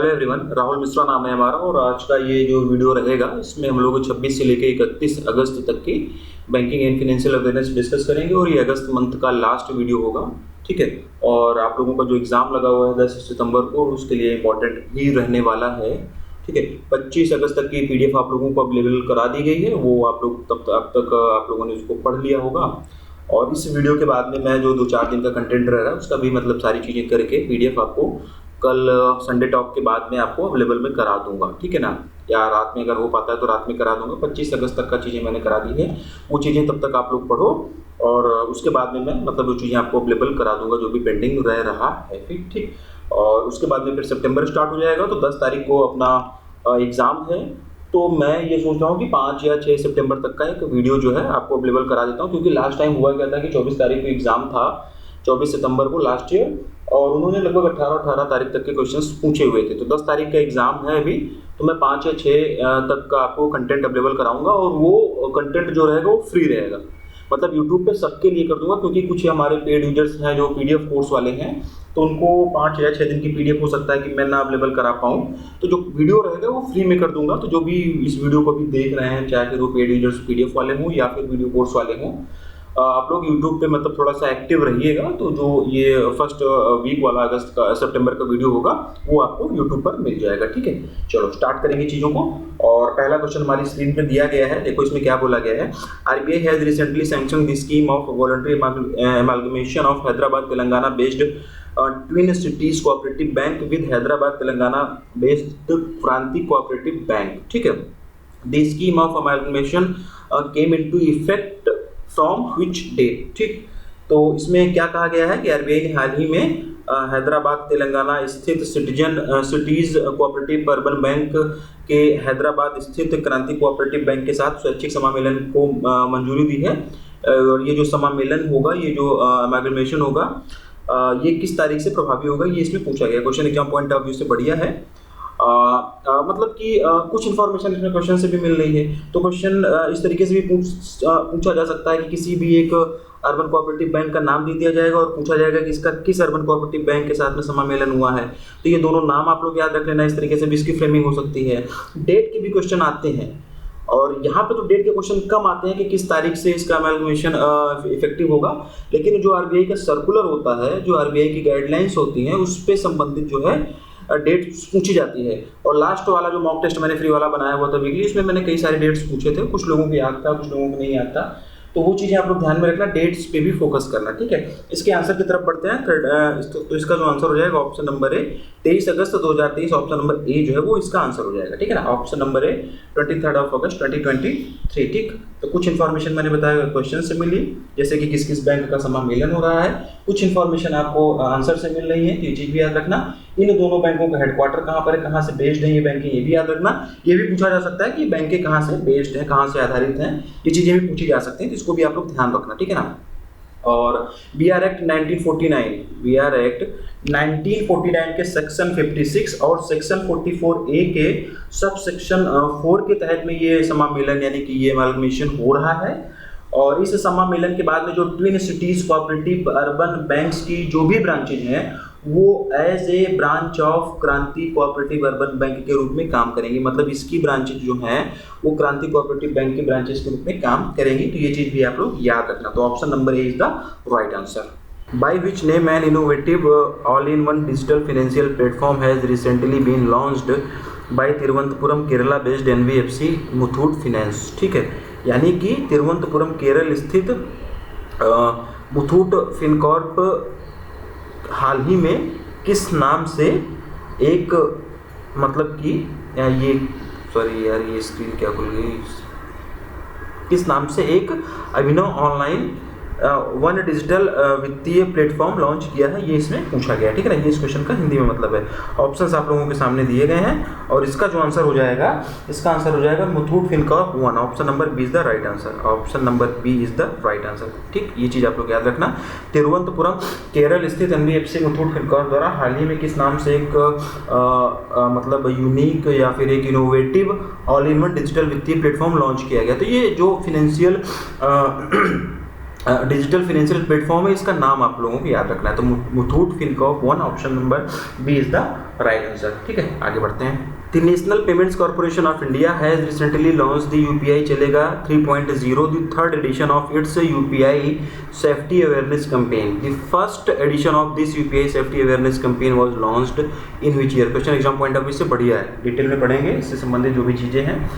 Hello everyone, Rahul Mishra नाम है हमारा और आज का ये जो वीडियो रहेगा इसमें हम लोग 26 से लेकर 31 अगस्त तक की banking and financial awareness discuss करेंगे और ये अगस्त मंथ का लास्ट वीडियो होगा। ठीक है। और आप लोगों का जो एग्ज़ाम लगा हुआ है 10 सितंबर को, उसके लिए इम्पोर्टेंट ही रहने वाला है। ठीक है। 25 अगस्त तक की पीडीएफ आप लोगों को अवेलेबल करा दी गई है, वो आप लोग अब तक आप लोगों ने उसको पढ़ लिया होगा। और इस वीडियो के बाद में मैं जो 2-4 दिन का कंटेंट रह रहा है उसका भी मतलब सारी चीज़ें करके पीडीएफ आपको कल संडे टॉक के बाद में आपको अवेलेबल में करा दूंगा। ठीक है ना, या रात में अगर हो पाता है तो रात में करा दूंगा। 25 अगस्त तक का चीज़ें मैंने करा दी है, वो चीज़ें तब तक आप लोग पढ़ो और उसके बाद में मैं मतलब वो चीज़ें आपको अवेलेबल करा दूंगा जो भी पेंडिंग रह रहा है। फिर ठीक। और उसके बाद में फिर सितंबर स्टार्ट हो जाएगा, तो 10 तारीख को अपना एग्ज़ाम है। तो मैं ये सोच रहा हूँ कि 5 या 6 सितंबर तक का एक वीडियो जो है आपको अवेलेबल करा देता हूँ, क्योंकि लास्ट टाइम हुआ क्या था कि 24 तारीख को एग्ज़ाम था, 24 सितंबर को लास्ट ईयर, और उन्होंने लगभग 18 तारीख तक के क्वेश्चंस पूछे हुए थे। तो 10 तारीख का एग्ज़ाम है अभी, तो मैं 5 या 6 तक का आपको कंटेंट अवेलेबल कराऊंगा और वो कंटेंट जो रहेगा वो फ्री रहेगा। मतलब यूट्यूब पे सबके लिए कर दूंगा, क्योंकि कुछ हमारे पेड यूजर्स हैं जो पीडीएफ कोर्स वाले हैं, तो उनको 5 या 6 दिन की पीडीएफ हो सकता है कि मैं ना अवेलेबल करा पाऊँ। तो जो वीडियो रहेगा वो फ्री में कर दूंगा। तो जो भी इस वीडियो को भी देख रहे हैं, चाहे फिर वो पेड यूजर्स पीडीएफ वाले हों या फिर वीडियो कोर्स वाले हों, आप लोग YouTube पे मतलब थोड़ा सा एक्टिव रहिएगा। तो जो ये फर्स्ट वीक वाला अगस्त का सितंबर का वीडियो होगा वो आपको YouTube पर मिल जाएगा। ठीक है, चलो स्टार्ट करेंगे चीज़ों को। और पहला क्वेश्चन हमारी स्क्रीन पे दिया गया है, देखो इसमें क्या बोला गया है। RBI has recently sanction the scheme of voluntary amalgamation of Hyderabad Telangana based twin cities cooperative bank with Hyderabad Telangana based Kranti cooperative bank. ठीक है। The scheme of amalgamation came into effect from which date. ठीक, तो इसमें क्या कहा गया है कि आरबीआई ने हाल ही में हैदराबाद तेलंगाना स्थित सिटीज कोऑपरेटिव अर्बन बैंक के हैदराबाद स्थित क्रांति कोऑपरेटिव बैंक के साथ स्वैच्छिक समामेलन को मंजूरी दी है। और ये जो समामेलन होगा, ये जो अमालगमेशन होगा, ये किस तारीख से प्रभावी होगा, ये इसमें पूछा गया। Question exam point of view से बढ़िया है। मतलब कि कुछ इन्फॉर्मेशन इसमें क्वेश्चन से भी मिल रही है। तो क्वेश्चन इस तरीके से भी पूछा जा सकता है कि किसी भी एक अर्बन कोऑपरेटिव बैंक का नाम दे दिया जाएगा और पूछा जाएगा कि इसका किस अर्बन कोऑपरेटिव बैंक के साथ में समामेलन हुआ है। तो ये दोनों नाम आप लोग याद रख लेना, इस तरीके से भी इसकी फ्रेमिंग हो सकती है। डेट के भी क्वेश्चन आते हैं, और यहाँ पे तो डेट के क्वेश्चन कम आते हैं कि किस तारीख से इसका अमालगमेशन इफेक्टिव होगा, लेकिन जो आरबीआई का सर्कुलर होता है, जो आरबीआई की गाइडलाइंस होती हैं, उस पे संबंधित जो है डेट पूछी जाती है। और लास्ट वाला जो मॉक टेस्ट मैंने फ्री वाला बनाया हुआ था वीकली, इसमें मैंने कई सारे डेट्स पूछे थे, कुछ लोगों को याद था, कुछ लोगों को नहीं याद था। तो वो चीज़ें आप लोग ध्यान में रखना, डेट्स पे भी फोकस करना। ठीक है, इसके आंसर की तरफ बढ़ते हैं। तो इसका जो आंसर हो जाएगा ऑप्शन नंबर ए 23 अगस्त 2023, ऑप्शन नंबर ए जो है वो इसका आंसर हो जाएगा। ठीक है ना, ऑप्शन नंबर ए 23 अगस्त 2023। ठीक, तो कुछ इन्फॉर्मेशन मैंने बताया क्वेश्चन से मिली, जैसे कि किस किस बैंक का समामेलन हो रहा है। कुछ इन्फॉर्मेशन आपको आंसर से मिल रही है, तो ये चीज़ भी याद रखना। इन दोनों बैंकों का हेडक्वार्टर कहाँ पर है, कहाँ से बेस्ड है ये बैंक, ये भी याद रखना। ये भी पूछा जा सकता है कि बैंकें कहाँ से बेस्ड हैं, कहाँ से आधारित हैं, ये चीज़ें भी पूछी जा सकती हैं, तो इसको भी आप लोग ध्यान रखना। ठीक है ना। और BR एक्ट 1949 के सेक्शन 56 और सेक्शन 44A के सब सेक्शन 4 के तहत में ये समामेलन यानी कि ये अमालगमेशन हो रहा है। और इस समामेलन के बाद में जो twin cities cooperative urban banks की जो भी ब्रांचेज हैं, वो एज ए ब्रांच ऑफ क्रांति कोऑपरेटिव अर्बन बैंक के रूप में काम करेंगी। मतलब इसकी ब्रांचेज जो हैं वो क्रांति कोऑपरेटिव बैंक की ब्रांचेज के रूप में काम करेंगी। तो ये चीज़ भी आप लोग याद रखना। तो option number A is the right answer. By which name an innovative all-in-one digital financial platform has recently been launched by Thiruvananthapuram Kerala based NBFC Muthoot finance. ठीक है, यानी कि तिरुवनंतपुरम केरल स्थित मुथूट फिनकॉर्प हाल ही में किस नाम से एक मतलब कि ये सॉरी यार ये स्क्रीन क्या खुल गई, किस नाम से एक अभिनव ऑनलाइन वन डिजिटल वित्तीय प्लेटफॉर्म लॉन्च किया है, ये इसमें पूछा गया। ठीक है ना, ये इस क्वेश्चन का हिंदी में मतलब है। ऑप्शंस आप लोगों के सामने दिए गए हैं, और इसका जो आंसर हो जाएगा, इसका आंसर हो जाएगा Muthoot Fincorp 1। Option number B is the right answer. Option number B is the right answer. ठीक, ये चीज़ आप लोग याद रखना। तिरुवनंतपुरम केरल स्थित NBFC मुथूट फिनकॉर्प द्वारा हाल ही में किस नाम से एक मतलब यूनिक या फिर एक innovative all in one digital वित्तीय प्लेटफॉर्म लॉन्च किया गया। तो ये जो फिनेंशियल डिजिटल फाइनेंशियल प्लेटफॉर्म है, इसका नाम आप लोगों को याद रखना है। तो Muthoot Fincorp one, option number B is the right answer. ठीक है, आगे बढ़ते हैं। The National Payments Corporation of India has recently launch the UPI Chalega 3.0, the third edition of its UPI safety awareness campaign. The first edition of this UPI safety awareness campaign was launched in which year. Question exam point of view से बढ़िया है, detail में पढ़ेंगे, इससे संबंधित जो भी चीज़ें हैं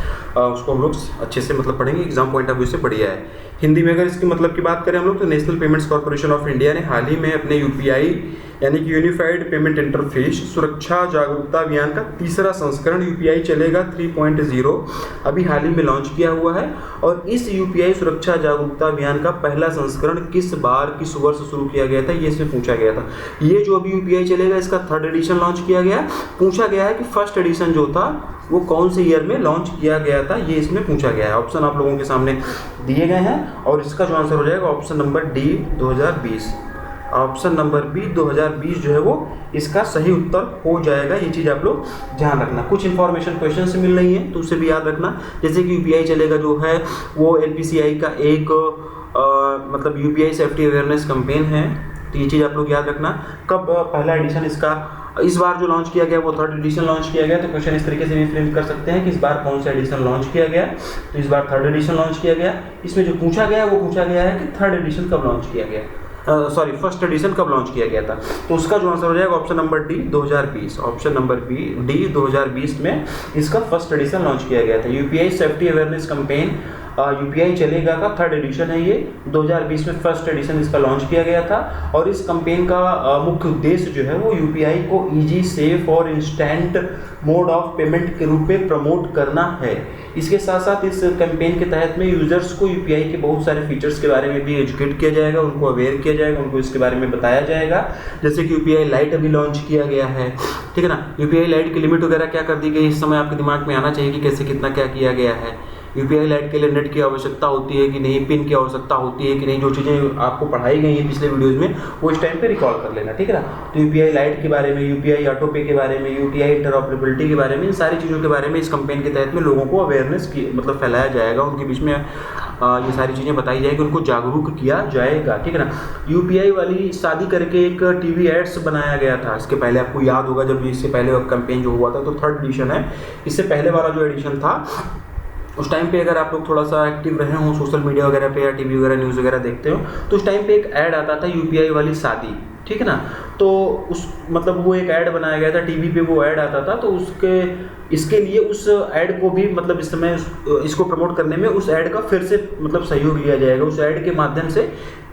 उसको हम लोग अच्छे से मतलब पढ़ेंगे, एग्जाम पॉइंट ऑफ व्यू से बढ़िया है। हिंदी में अगर इसके मतलब की बात करें हम लोग, तो national Payments Corporation of India ने हाल ही में अपने यूपीआई यानी कि यूनिफाइड पेमेंट इंटरफेस सुरक्षा जागरूकता अभियान का तीसरा संस्करण यूपीआई चलेगा 3.0 अभी हाल ही में लॉन्च किया हुआ है। और इस यूपीआई सुरक्षा जागरूकता अभियान का पहला संस्करण किस वर्ष शुरू किया गया था, ये इसमें पूछा गया था। ये जो अभी यूपीआई चलेगा इसका थर्ड एडिशन लॉन्च किया गया। पूछा गया है कि फर्स्ट एडिशन जो था वो कौन से ईयर में लॉन्च किया गया था, ये इसमें पूछा गया है। ऑप्शन आप लोगों के सामने दिए गए हैं और इसका जो आंसर हो जाएगा option number D 2020। Option number B 2020 जो है वो इसका सही उत्तर हो जाएगा। ये चीज़ आप लोग ध्यान रखना। कुछ इन्फॉर्मेशन क्वेश्चन से मिल रही है तो उसे भी याद रखना। जैसे कि यूपीआई चलेगा जो है वो एनपीसीआई का एक मतलब यूपीआई सेफ्टी अवेयरनेस कैंपेन है, तो ये चीज़ आप लोग याद रखना। कब पहला एडिशन इसका इस बार जो लॉन्च किया गया वो थर्ड एडिशन लॉन्च किया गया। तो क्वेश्चन इस तरीके से भी फ्रेम कर सकते हैं कि इस बार कौन सा एडिशन लॉन्च किया गया, तो इस बार थर्ड एडिशन लॉन्च किया गया। इसमें जो पूछा गया वो पूछा गया है कि थर्ड एडिशन कब लॉन्च किया गया, फर्स्ट एडिशन कब लॉन्च किया गया था। तो उसका जो आंसर हो जाएगा option number D 2020। Option number B D 2020 में इसका फर्स्ट एडिशन लॉन्च किया गया था। UPI safety awareness campaign UPI Chalega का थर्ड एडिशन है ये। 2020 में फर्स्ट एडिशन इसका लॉन्च किया गया था और इस कैंपेन का मुख्य उद्देश्य जो है वो यूपीआई को इजी, सेफ और इंस्टेंट मोड ऑफ पेमेंट के रूप में प्रमोट करना है। इसके साथ साथ इस कैंपेन के तहत में यूजर्स को यूपीआई के बहुत सारे फीचर्स के बारे में भी एजुकेट किया जाएगा, उनको अवेयर किया जाएगा, उनको इसके बारे में बताया जाएगा। जैसे कि यूपीआई लाइट अभी लॉन्च किया गया है, ठीक है ना। यूपीआई लाइट की लिमिट वगैरह क्या कर दी गई, इस समय आपके दिमाग में आना चाहिए कि कैसे कितना क्या किया गया है। यूपीआई लाइट के लिए नेट की आवश्यकता होती है कि नहीं, पिन की आवश्यकता होती है कि नहीं, जो चीज़ें आपको पढ़ाई गई हैं पिछले वीडियोज़ में वो इस टाइम पे रिकॉल कर लेना, ठीक है ना। तो यूपीआई लाइट के बारे में, यूपीआई ऑटो पे के बारे में, यूपीआई इंटरऑपरेबिलिटी के बारे में, इन सारी चीज़ों के बारे में इस कैंपेन के तहत में लोगों को अवेयरनेस की मतलब फैलाया जाएगा, उनके बीच में ये सारी चीज़ें बताई जाएगी, उनको जागरूक किया जाएगा, ठीक है ना। यूपीआई वाली शादी करके एक टीवी एड्स बनाया गया था, इसके पहले आपको याद होगा जब इससे पहले कैंपेन जो हुआ था, तो थर्ड एडिशन है। इससे पहले वाला जो एडिशन था उस टाइम पे अगर आप लोग थोड़ा सा एक्टिव रहे हो सोशल मीडिया वगैरह पे या टीवी वगैरह न्यूज़ वगैरह देखते हो तो उस टाइम पे एक ऐड आता था यूपीआई वाली शादी, ठीक है ना। तो उस मतलब वो एक ऐड बनाया गया था टीवी पे, वो ऐड आता था। तो इसके लिए उस ऐड को भी मतलब इस समय इसको प्रमोट करने में उस ऐड का फिर से मतलब सहयोग लिया जाएगा, उस ऐड के माध्यम से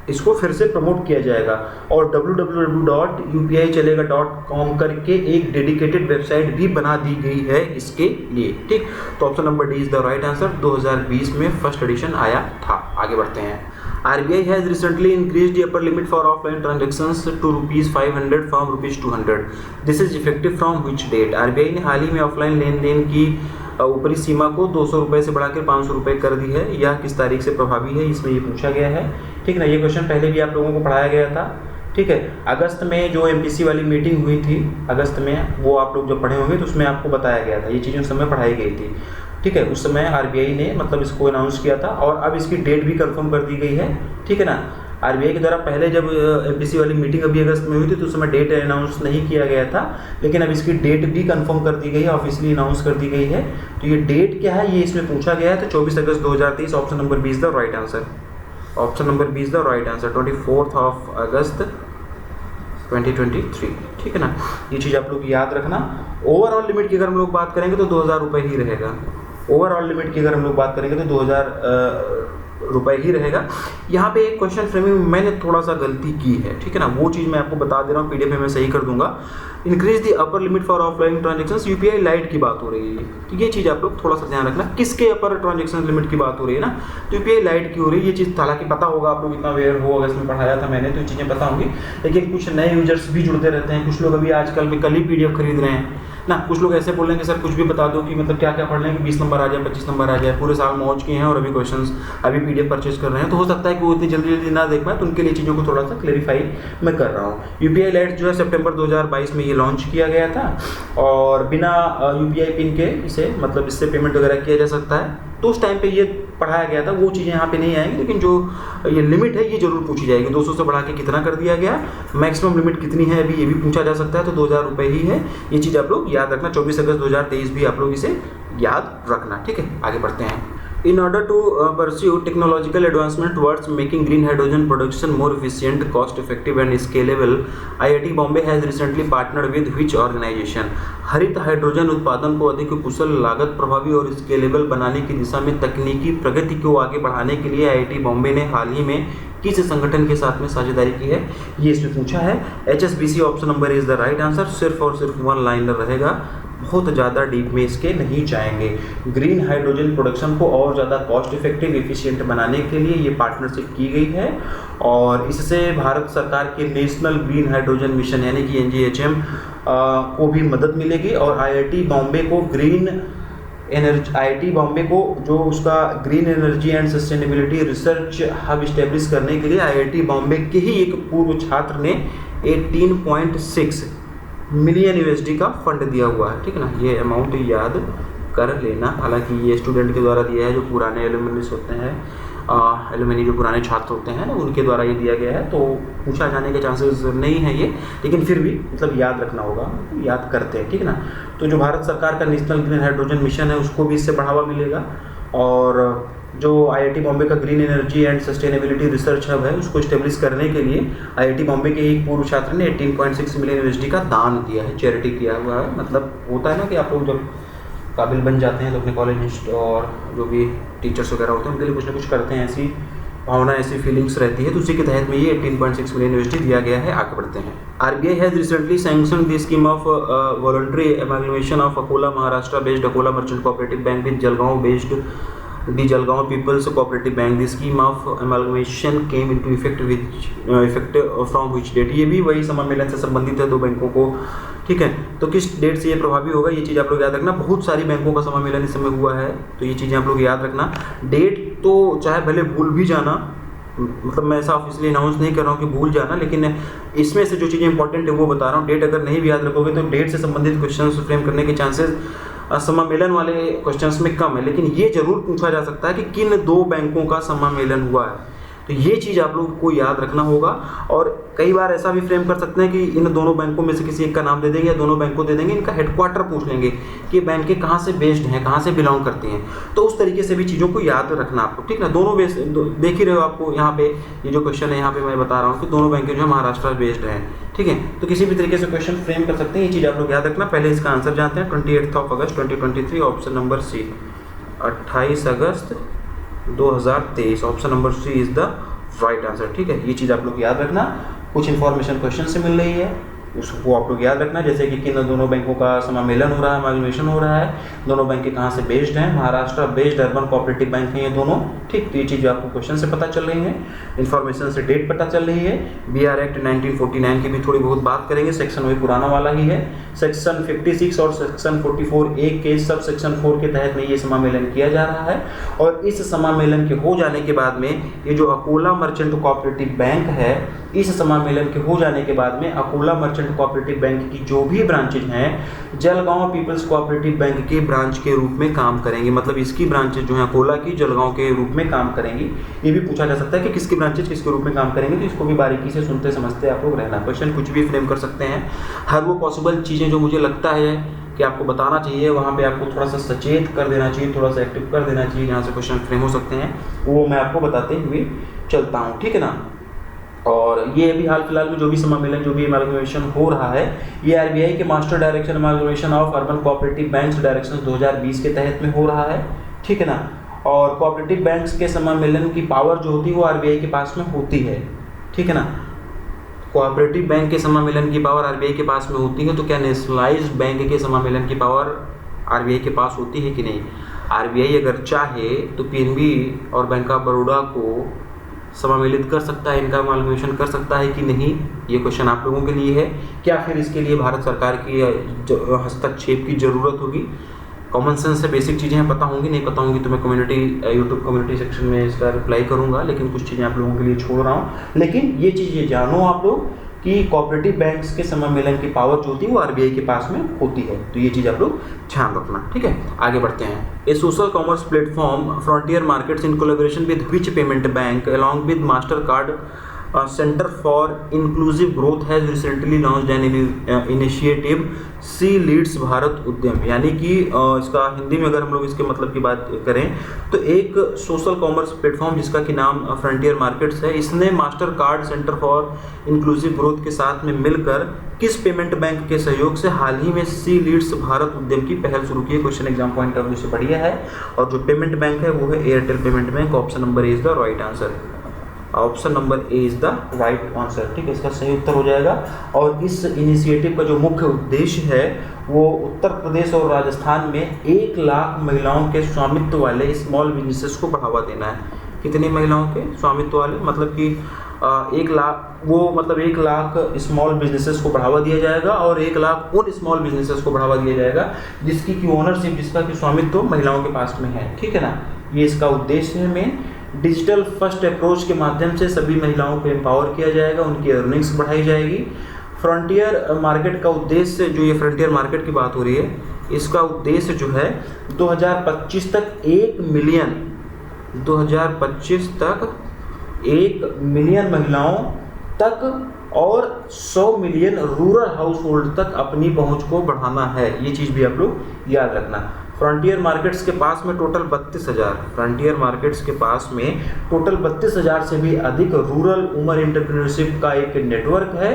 इसको फिर से प्रमोट किया जाएगा। और www.upichallega.com करके एक डेडिकेटेड वेबसाइट भी बना दी गई है इसके लिए, ठीक। तो option number D is the right answer. 2020 में फर्स्ट एडिशन आया था। आगे बढ़ते हैं। RBI has recently increased the upper limit for offline transactions to ₹500 from ₹200. This is effective from which date? RBI ने हाल ही में ऑफलाइन लेन देन की ऊपरी सीमा को 200 रुपये से बढ़ाकर 500 रुपये कर दी है। यह किस तारीख से प्रभावी है, इसमें ये पूछा गया है, ठीक ना। ये क्वेश्चन पहले भी आप लोगों को पढ़ाया गया था, ठीक है। अगस्त में जो MPC वाली मीटिंग हुई थी अगस्त में, वो आप लोग जब पढ़े होंगे तो उसमें आपको बताया गया था, ये चीज़ें उस समय पढ़ाई गई थी, ठीक है। उस समय RBI ने मतलब इसको अनाउंस किया था और अब इसकी डेट भी कंफर्म कर दी गई है, ठीक है ना। RBI के द्वारा पहले जब MPC वाली मीटिंग अभी अगस्त में हुई थी तो उस समय डेट अनाउंस नहीं किया गया था, लेकिन अब इसकी डेट भी कंफर्म कर दी गई है, ऑफिशियली अनाउंस कर दी गई है। तो ये डेट क्या है ये इसमें पूछा गया है। तो 24 अगस्त 2023 option number 20 the right answer. Option number 20 the right answer. 24 अगस्त 2023, ठीक है ना। ये चीज़ आप लोग याद रखना। ओवरऑल लिमिट की अगर हम लोग बात करेंगे तो 2000 रुपये ही रहेगा। ओवरऑल लिमिट की अगर हम लोग बात करेंगे तो 2000 रुपये ही रहेगा। यहाँ पे एक क्वेश्चन फ्रेमिंग मैंने थोड़ा सा गलती की है, ठीक है ना। वो चीज़ मैं आपको बता दे रहा हूँ, PDF में मैं सही कर दूंगा। Increase the upper limit for offline transactions, UPI light की बात हो रही है, तो ये चीज़ आप लोग थोड़ा सा ध्यान रखना। किसके अपर ट्रांजेक्शन लिमिट की बात हो रही है ना, तो यूपीआई लाइट की हो रही है। ये चीज़ हालांकि पता होगा, आप लोग इतना अवेयर हो, अगर इसमें पढ़ाया था मैंने तो ये चीज़ें पता होंगी। लेकिन कुछ नए यूजर्स भी जुड़ते रहते हैं, कुछ लोग अभी आजकल में कल ही PDF खरीद रहे हैं ना। कुछ लोग ऐसे बोल रहे हैं कि सर कुछ भी बता दो कि मतलब क्या क्या पढ़ लें कि 20 नंबर आ जाए, 25 नंबर आ जाए। पूरे साल मौज किए हैं और अभी क्वेश्चंस अभी PDF परचेज कर रहे हैं, तो हो सकता है कि वो इतनी जल्दी जल्दी ना देख पाए, तो उनके लिए चीज़ों को थोड़ा सा क्लेरिफाई मैं कर रहा हूँ। यूपीआई लाइट जो है सितंबर 2022 में ये लॉन्च किया गया था और बिना यूपीआई पिन के इसे मतलब इससे पेमेंट वगैरह किया जा सकता है, तो उस टाइम पे ये पढ़ाया गया था, वो चीज़ें यहाँ पे नहीं आएंगी, लेकिन जो ये लिमिट है ये जरूर पूछी जाएगी। 200 से बढ़ा के कितना कर दिया गया, मैक्सिमम लिमिट कितनी है अभी ये भी पूछा जा सकता है, तो 2000 रुपये ही है। ये चीज़ आप लोग याद रखना, 24 अगस्त 2023 भी आप लोग इसे याद रखना, ठीक है। आगे बढ़ते हैं। In order to pursue technological advancement towards making green hydrogen production more efficient, cost effective and scalable, IIT Bombay has recently partnered with which organization? हरित हाइड्रोजन उत्पादन को अधिक कुशल, लागत प्रभावी और स्केलेबल बनाने की दिशा में तकनीकी प्रगति को आगे बढ़ाने के लिए IIT बॉम्बे ने हाल ही में किस संगठन के साथ में साझेदारी की है, ये इसमें पूछा है। HSBC option number is the right answer. सिर्फ और सिर्फ वन लाइनर रहेगा, बहुत ज़्यादा डीप में इसके नहीं जाएंगे। ग्रीन हाइड्रोजन प्रोडक्शन को और ज़्यादा कॉस्ट इफेक्टिव एफिशिएंट बनाने के लिए ये पार्टनरशिप की गई है, और इससे भारत सरकार के नेशनल ग्रीन हाइड्रोजन मिशन यानी कि NGHM को भी मदद मिलेगी, और IIT बॉम्बे को IIT बॉम्बे को जो उसका green energy and sustainability research hub establish करने के लिए IIT बॉम्बे के ही एक पूर्व छात्र ने 18.6 मिलियन USD का फंड दिया हुआ है, ठीक है ना। ये अमाउंट याद कर लेना। हालांकि ये स्टूडेंट के द्वारा दिया है, जो पुराने एलुमनिस होते हैं, एलुमनी जो पुराने छात्र होते हैं ना, उनके द्वारा ये दिया गया है, तो पूछा जाने के चांसेस नहीं है ये, लेकिन फिर भी मतलब याद रखना होगा, याद करते हैं, ठीक है ना। तो जो भारत सरकार का नेशनल ग्रीन हाइड्रोजन मिशन है उसको भी इससे बढ़ावा मिलेगा, और जो IIT बॉम्बे का green energy and sustainability research hub है उसको इस्टेब्लिश करने के लिए IIT बॉम्बे के एक पूर्व छात्र ने 18.6 मिलियन USD का दान दिया है, चैरिटी किया हुआ है। मतलब होता है ना कि आप लोग जब काबिल बन जाते हैं तो अपने कॉलेज और जो भी टीचर्स वगैरह होते हैं उनके लिए कुछ ना कुछ करते हैं, ऐसी भावना, ऐसी फीलिंग्स रहती है, तो उसी के तहत में ये 18.6 मिलियन USD दिया गया है। आगे बढ़ते हैं। RBI has recently sanctioned the scheme of voluntary amalgamation of Akola Maharashtra based Akola merchant cooperative bank with Jalgaon based the Jalgaon People's Cooperative Bank. The scheme of amalgamation came into effect from which date? ये भी वही समामेलन से संबंधित है, दो बैंकों को, ठीक है। तो किस डेट से ये प्रभावी होगा, ये चीज़ आप लोग याद रखना। बहुत सारी बैंकों का समामेलन इस समय हुआ है, तो ये चीज़ें आप लोग याद रखना। डेट तो चाहे भले भूल भी जाना, मतलब मैं ऐसा ऑफिशियली अनाउंस नहीं कर रहा हूँ कि भूल जाना, लेकिन इसमें से जो चीज़ें इंपॉर्टेंट है वो बता रहा हूँ। डेट अगर नहीं भी याद रखोगे तो डेट से संबंधित क्वेश्चन फ्रेम करने के चांसेस समामेलन वाले क्वेश्चंस में कम है, लेकिन ये जरूर पूछा जा सकता है कि किन दो बैंकों का समामेलन हुआ है, तो ये चीज़ आप लोगों को याद रखना होगा। और कई बार ऐसा भी फ्रेम कर सकते हैं कि इन दोनों बैंकों में से किसी एक का नाम दे देंगे या दोनों बैंकों दे देंगे, इनका हेडक्वार्टर पूछ लेंगे कि बैंकें कहाँ से बेस्ड हैं, कहाँ से बिलोंग करती हैं, तो उस तरीके से भी चीज़ों को याद रखना आपको, ठीक ना। दोनों देख ही रहे हो आपको यहाँ पे, ये जो क्वेश्चन है यहाँ पे मैं बता रहा हूँ कि दोनों बैंकें जो है महाराष्ट्र बेस्ड हैं, ठीक है। तो किसी भी तरीके से क्वेश्चन फ्रेम कर सकते हैं, ये चीज़ आप लोग याद रखना। पहले इसका आंसर जानते हैं। 28 August 2023 option number C, 28 August 2023 option number C is the right answer, ठीक है। ये चीज़ आप लोग याद रखना। कुछ इन्फॉर्मेशन क्वेश्चन से मिल रही है, उसको आप लोग याद रखना, जैसे कि किन दोनों बैंकों का समामेलन हो रहा है, अमाल्गमेशन हो रहा है, दोनों बैंकें कहाँ से बेस्ड हैं, Maharashtra based urban cooperative bank हैं ये दोनों, ठीक। तो ये चीज़ आपको क्वेश्चन से पता चल रही है, इन्फॉर्मेशन से डेट पता चल रही है। BR एक्ट 1949 की भी थोड़ी बहुत बात करेंगे, सेक्शन वही पुराना वाला ही है। सेक्शन 56 और सेक्शन 44A के सब सेक्शन 4 के तहत में ये समामेलन किया जा रहा है, और इस समामेलन के हो जाने के बाद में ये जो अकोला मर्चेंट कोऑपरेटिव बैंक है, इस समामेलन के हो जाने के बाद में अकोला मर्चेंट कोऑपरेटिव बैंक की जो भी ब्रांचेज हैं जलगांव पीपल्स कोऑपरेटिव बैंक के ब्रांच के रूप में काम करेंगी। मतलब इसकी ब्रांचेज जो है अकोला की जलगांव के रूप में काम करेंगी। ये भी पूछा जा सकता है कि किसकी ब्रांचेज किसके रूप में काम करेंगे, तो इसको भी बारीकी से सुनते समझते आप लोग रहना। क्वेश्चन कुछ भी फ्रेम कर सकते हैं, हर वो पॉसिबल चीज़ें जो मुझे लगता है कि आपको बताना चाहिए वहाँ पे आपको थोड़ा सा सचेत कर देना चाहिए, थोड़ा सा एक्टिव कर देना चाहिए, जहाँ से क्वेश्चन फ्रेम हो सकते हैं वो मैं आपको बताते हुए चलता हूँ, ठीक है ना। और ये अभी हाल फिलहाल में जो भी समामेलन, जो भी अमाल्गमेशन हो रहा है, ये RBI के master direction amalgamation of urban cooperative banks direction 2020 के तहत में हो रहा है, ठीक है ना। और कोऑपरेटिव बैंक्स के समामेलन की पावर जो होती है वो RBI के पास में होती है, ठीक है ना। कोऑपरेटिव बैंक के समामेलन की पावर RBI के पास में होती है, तो क्या नेशनलाइज्ड बैंक के समामेलन की पावर RBI के पास होती है कि नहीं? RBI अगर चाहे तो PNB और बैंक ऑफ बड़ौदा को समामेलित कर सकता है, इनका अमाल्गमेशन कर सकता है कि नहीं, ये क्वेश्चन आप लोगों के लिए है। क्या फिर इसके लिए भारत सरकार की हस्तक्षेप की ज़रूरत होगी? कॉमन सेंस से बेसिक चीज़ें पता होंगी, नहीं पता होंगी तो मैं यूट्यूब कम्युनिटी सेक्शन में इसका रिप्लाई करूंगा, लेकिन कुछ चीज़ें आप लोगों के लिए छोड़ रहा हूँ। लेकिन ये चीज़ें जानो आप लोग कि कोऑपरेटिव बैंक्स के सम्मेलन की पावर जो होती है वो आरबीआई के पास में होती है। तो ये चीज़ आप लोग ध्यान रखना, ठीक है। आगे बढ़ते हैं। A social commerce platform frontier markets in collaboration with which payment bank along with Mastercard centre for inclusive growth has recently launched an initiative she leads Bharat Udyam. यानी कि इसका हिंदी में अगर हम लोग इसके मतलब की बात करें तो एक सोशल कॉमर्स प्लेटफॉर्म जिसका कि नाम फ्रंटियर मार्केट्स है, इसने master card centre for inclusive growth के साथ में मिलकर किस पेमेंट बैंक के सहयोग से हाल ही में सी लीड्स भारत उद्यम की पहल शुरू की है। Question exam point of view से बढ़िया है। और जो पेमेंट बैंक है वो है Airtel payment bank. Option number A is the right answer. Option number A is the right answer, ठीक है, इसका सही उत्तर हो जाएगा। और इस इनिशिएटिव का जो मुख्य उद्देश्य है वो उत्तर प्रदेश और राजस्थान में 1 लाख महिलाओं के स्वामित्व वाले स्मॉल बिजनेसेस को बढ़ावा देना है। कितनी महिलाओं के स्वामित्व वाले, मतलब कि 1 लाख, वो मतलब 1 लाख स्मॉल बिजनेसेस को बढ़ावा दिया जाएगा और 1 लाख उन स्मॉल बिजनेसेस को बढ़ावा दिया जाएगा जिसकी की ओनरशिप, जिसका की स्वामित्व महिलाओं के पास में है, ठीक है ना। ये इसका उद्देश्य में डिजिटल फर्स्ट अप्रोच के माध्यम से सभी महिलाओं को एम्पावर किया जाएगा, उनकी अर्निंग्स बढ़ाई जाएगी। फ्रंटियर मार्केट का उद्देश्य, जो ये फ्रंटियर मार्केट की बात हो रही है, इसका उद्देश्य जो है 2025 तक 1 मिलियन 2025 तक 1 मिलियन महिलाओं तक और 100 मिलियन रूरल हाउस होल्ड तक अपनी पहुंच को बढ़ाना है। ये चीज़ भी आप लोग याद रखना। फ्रंटियर मार्केट्स के पास में टोटल 32,000 फ्रंटियर मार्केट्स के पास में टोटल 32,000 से भी अधिक रूरल वुमन एंटरप्रेन्योरशिप का एक नेटवर्क है,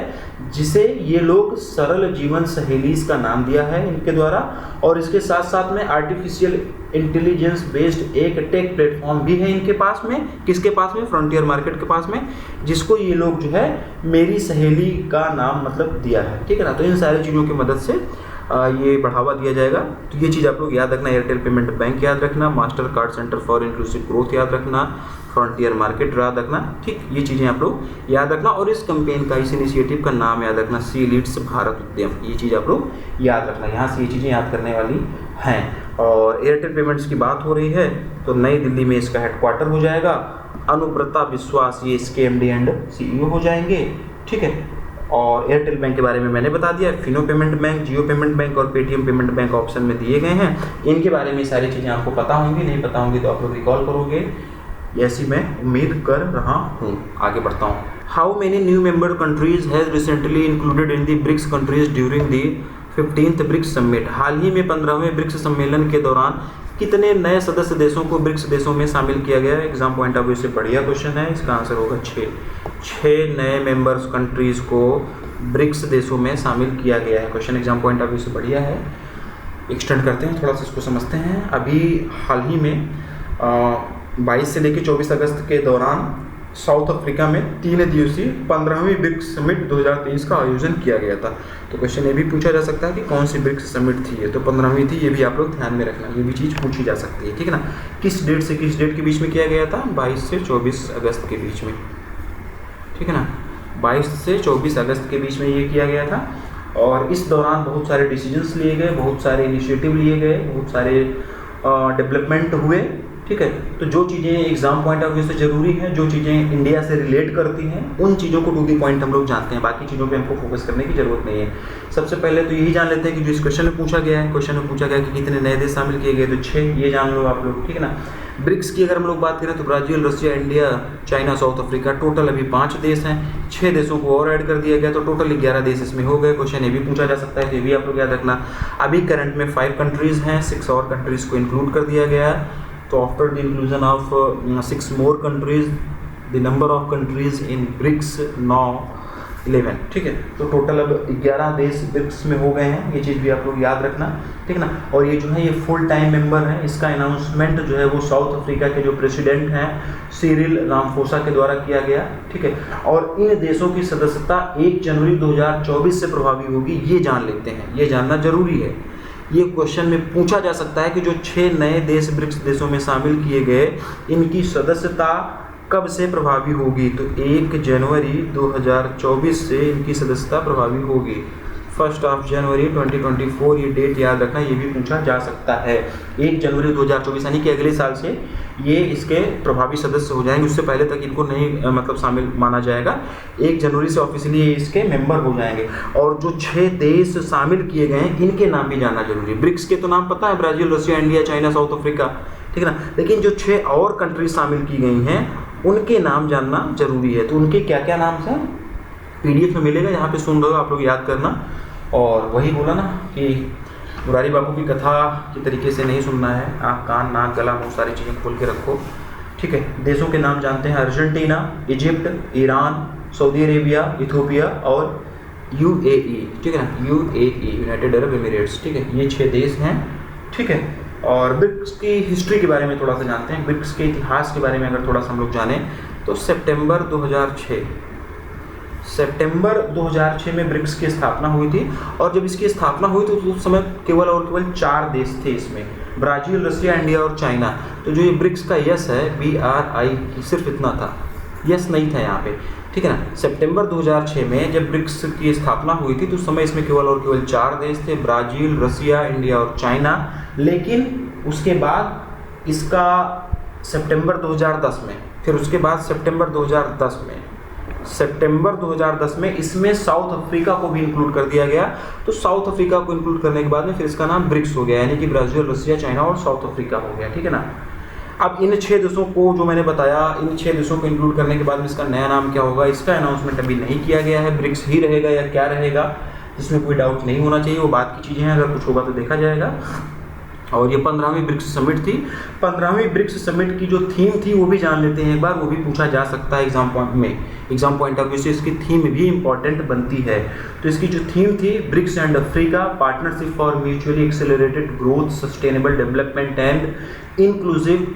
जिसे ये लोग सरल जीवन सहेलीज का नाम दिया है इनके द्वारा। और इसके साथ साथ में आर्टिफिशियल इंटेलिजेंस बेस्ड एक टेक प्लेटफॉर्म भी है इनके पास में। किसके पास में? फ्रंटियर मार्केट के पास में, जिसको ये लोग जो है मेरी सहेली का नाम मतलब दिया है, ठीक है ना। तो इन सारी चीज़ों की मदद से ये बढ़ावा दिया जाएगा। तो ये चीज़ आप लोग याद रखना। एयरटेल पेमेंट बैंक याद रखना, master card centre for inclusive growth याद रखना, फ्रंटियर मार्केट याद रखना, ठीक, ये चीज़ें आप लोग याद रखना। और इस कैंपेन का, इस इनिशिएटिव का नाम याद रखना, सी लीड्स भारत उद्यम। ये चीज़ आप लोग याद रखना। यहाँ से ये चीज़ें याद करने वाली हैं। और एयरटेल पेमेंट्स की बात हो रही है तो नई दिल्ली में इसका हेडक्वार्टर हो जाएगा। अनुव्रता विश्वास ये इसके MD एंड CEO हो जाएंगे, ठीक है। और एयरटेल बैंक के बारे में मैंने बता दिया। फिनो पेमेंट बैंक, जियो पेमेंट बैंक और पेटीएम पेमेंट बैंक ऑप्शन में दिए गए हैं। इनके बारे में सारी चीज़ें आपको पता होंगी, नहीं पता होंगी तो आप लोग रिकॉल करोगे, ऐसी मैं उम्मीद कर रहा हूँ। आगे बढ़ता हूँ। How many new member countries has recently included in the BRICS countries during the 15th BRICS summit. हाल ही में 15वें ब्रिक्स सम्मेलन के दौरान कितने नए सदस्य देशों को ब्रिक्स देशों में शामिल किया गया है? एग्जाम पॉइंट ऑफ व्यू से बढ़िया क्वेश्चन है। इसका आंसर होगा 6 नए मेंबर्स कंट्रीज़ को ब्रिक्स देशों में शामिल किया गया है। Question exam point of view से बढ़िया है। एक्सटेंड करते हैं, थोड़ा सा इसको समझते हैं। अभी हाल ही में 22 से लेकर 24 अगस्त के दौरान साउथ अफ्रीका में 3 दिवसीय 15वीं ब्रिक्स समिट 2023 का आयोजन किया गया था। तो क्वेश्चन ये भी पूछा जा सकता है कि कौन सी ब्रिक्स समिट थी ये, तो 15वीं थी। ये भी आप लोग ध्यान में रखना, ये भी चीज़ पूछी जा सकती है, ठीक है ना। किस डेट से किस डेट के बीच में किया गया था? 22 से 24 अगस्त के बीच में, ठीक है ना। 22 से 24 अगस्त के बीच में ये किया गया था। और इस दौरान बहुत सारे डिसीजंस लिए गए, बहुत सारे इनिशिएटिव लिए गए, बहुत सारे डेवलपमेंट हुए, ठीक है। तो जो चीज़ें एग्जाम पॉइंट ऑफ व्यू से ज़रूरी हैं, जो चीज़ें इंडिया से रिलेट करती हैं, उन चीज़ों को टू दी पॉइंट हम लोग जानते हैं। बाकी चीज़ों पे हमको फोकस करने की ज़रूरत नहीं है। सबसे पहले तो यही जान लेते हैं कि जो इस क्वेश्चन में पूछा गया है, क्वेश्चन में पूछा गया कि कितने नए देश शामिल किए गए, तो 6, ये जान लो आप लोग, ठीक है ना। ब्रिक्स की अगर हम लोग बात करें तो Brazil, Russia, India, China, south Africa, total अभी 5 देश हैं। 6 देशों को और ऐड कर दिया गया तो टोटल 11 देश इसमें हो गए। क्वेश्चन ये भी पूछा जा सकता है, तो ये भी आप लोग याद रखना। अभी करंट में 5 कंट्रीज़ हैं, 6 और कंट्रीज़ को इंक्लूड कर दिया गया है। तो after the inclusion of 6 more countries, the number of countries in BRICS now 11, ठीक है। तो टोटल अब 11 देश ब्रिक्स में हो गए हैं। ये चीज़ भी आप लोग याद रखना, ठीक है ना। और ये जो है ये फुल टाइम मेंबर है। इसका अनाउंसमेंट जो है वो साउथ अफ्रीका के जो प्रेसिडेंट हैं सिरिल रामाफोसा के द्वारा किया गया, ठीक है। और इन देशों की सदस्यता 1 जनवरी 2024 से प्रभावी होगी, ये जान लेते हैं, ये जानना जरूरी है। ये क्वेश्चन में पूछा जा सकता है कि जो 6 नए देश ब्रिक्स देशों में शामिल किए गए, इनकी सदस्यता कब से प्रभावी होगी? तो 1 जनवरी 2024 से इनकी सदस्यता प्रभावी होगी। 1 जनवरी 2024, ये डेट याद रखना, ये भी पूछा जा सकता है। 1 जनवरी 2024 यानी कि अगले साल से ये इसके प्रभावी सदस्य हो जाएंगे, उससे पहले तक इनको नहीं मतलब शामिल माना जाएगा। 1 जनवरी से ऑफिशियली ये इसके मेंबर हो जाएंगे। और जो 6 देश शामिल किए गए हैं इनके नाम भी जानना जरूरी है। ब्रिक्स के तो नाम पता है, Brazil, Russia, India, China, south Africa, ठीक है ना, लेकिन जो 6 और कंट्रीज शामिल की गई हैं उनके नाम जानना जरूरी है। तो उनके क्या क्या नाम हैं PDF में मिलेगा, यहाँ पे सुन रहे हो आप लोग, याद करना। और वही बोला ना कि मुरारी बापू की कथा के तरीके से नहीं सुनना है, आँख कान नाक गला मुँह सारी चीज़ें खोल के रखो, ठीक है। देशों के नाम जानते हैं, Argentina, Egypt, Iran, Saudi Arabia, Ethiopia और UAE, ठीक है ना, UAE, यूनाइटेड अरब एमिरेट्स, ठीक है। ये 6 देश हैं, ठीक है। और ब्रिक्स की हिस्ट्री के बारे में थोड़ा सा जानते हैं। ब्रिक्स के इतिहास के बारे में अगर थोड़ा सा हम लोग जानें तो सितंबर 2006 में ब्रिक्स की स्थापना हुई थी। और जब इसकी स्थापना हुई तो उस समय केवल और केवल 4 देश थे इसमें, ब्राज़ील, रशिया, इंडिया और चाइना। तो जो ये ब्रिक्स का यस है, BRI, सिर्फ इतना था, यस नहीं था यहाँ पे, ठीक है ना। सितंबर 2006 में जब ब्रिक्स की स्थापना हुई थी तो उस समय इसमें केवल और केवल 4 देश थे, ब्राज़ील, रशिया, इंडिया और चाइना। लेकिन उसके बाद इसका सितंबर 2010 में, फिर उसके बाद सितंबर 2010 में इसमें साउथ अफ्रीका को भी इंक्लूड कर दिया गया। तो साउथ अफ्रीका को इंक्लूड करने के बाद में फिर इसका नाम ब्रिक्स हो गया, यानी कि ब्राज़ील, रशिया, चाइना और साउथ अफ्रीका हो गया, ठीक है ना। अब इन 6 देशों को जो मैंने बताया, इन 6 देशों को इंक्लूड करने के बाद में इसका नया नाम क्या होगा, इसका अनाउंसमेंट अभी नहीं किया गया है। ब्रिक्स ही रहेगा या क्या रहेगा, इसमें कोई डाउट नहीं होना चाहिए, वो बात की चीज़ें हैं, अगर कुछ होगा तो देखा जाएगा। और ये 15वीं ब्रिक्स समिट थी। 15वीं ब्रिक्स समिट की जो थीम थी वो भी जान लेते हैं एक बार, वो भी पूछा जा सकता है एग्जाम पॉइंट ऑफ व्यू से इसकी थीम भी इंपॉर्टेंट बनती है। तो इसकी जो थीम थी, BRICS and Africa, partnership for mutually accelerated growth, sustainable development and inclusive